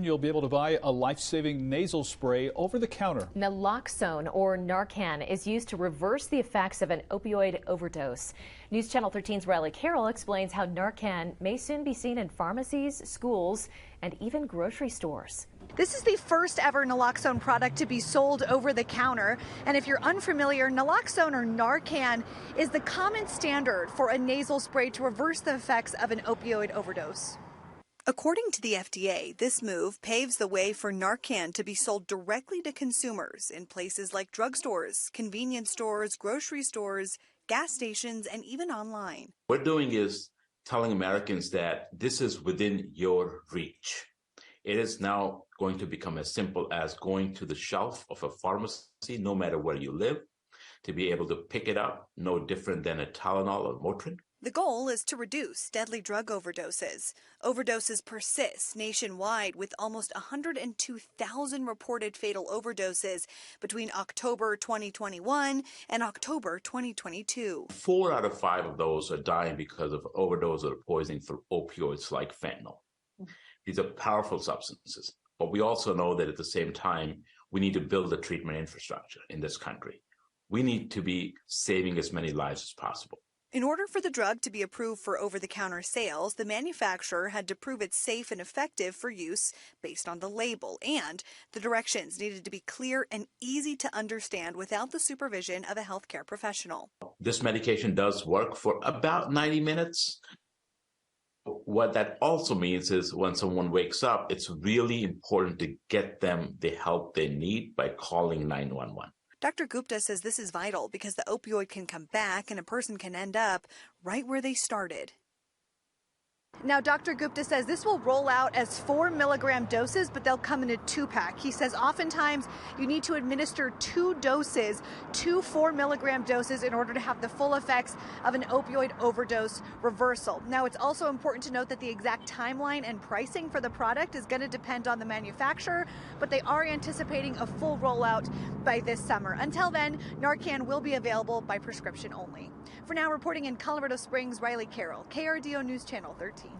You'll be able to buy a life-saving nasal spray over the counter. Naloxone, or Narcan, is used to reverse the effects of an opioid overdose. News Channel 13's Riley Carroll explains how Narcan may soon be seen in pharmacies, schools, and even grocery stores. This is the first ever naloxone product to be sold over the counter. And if you're unfamiliar, naloxone or Narcan is the common standard for a nasal spray to reverse the effects of an opioid overdose. According to the FDA, this move paves the way for Narcan to be sold directly to consumers in places like drugstores, convenience stores, grocery stores, gas stations, and even online. What we're doing is telling Americans that this is within your reach. It is now going to become as simple as going to the shelf of a pharmacy, no matter where you live, to be able to pick it up, no different than a Tylenol or Motrin. The goal is to reduce deadly drug overdoses. Overdoses persist nationwide, with almost 102,000 reported fatal overdoses between October 2021 and October 2022. 4 out of 5 of those are dying because of overdose or poisoning from opioids like fentanyl. These are powerful substances, but we also know that at the same time, we need to build a treatment infrastructure in this country. We need to be saving as many lives as possible. In order for the drug to be approved for over-the-counter sales, the manufacturer had to prove it's safe and effective for use based on the label, and the directions needed to be clear and easy to understand without the supervision of a healthcare professional. This medication does work for about 90 minutes. What that also means is when someone wakes up, it's really important to get them the help they need by calling 911. Dr. Gupta says this is vital because the opioid can come back and a person can end up right where they started. Now, Dr. Gupta says this will roll out as 4 milligram doses, but they'll come in a 2-pack. He says oftentimes you need to administer 2 doses, 2 4 milligram doses, in order to have the full effects of an opioid overdose reversal. Now, it's also important to note that the exact timeline and pricing for the product is going to depend on the manufacturer, but they are anticipating a full rollout by this summer. Until then, Narcan will be available by prescription only. For now, reporting in Colorado Springs, Riley Carroll, KRDO News Channel 13.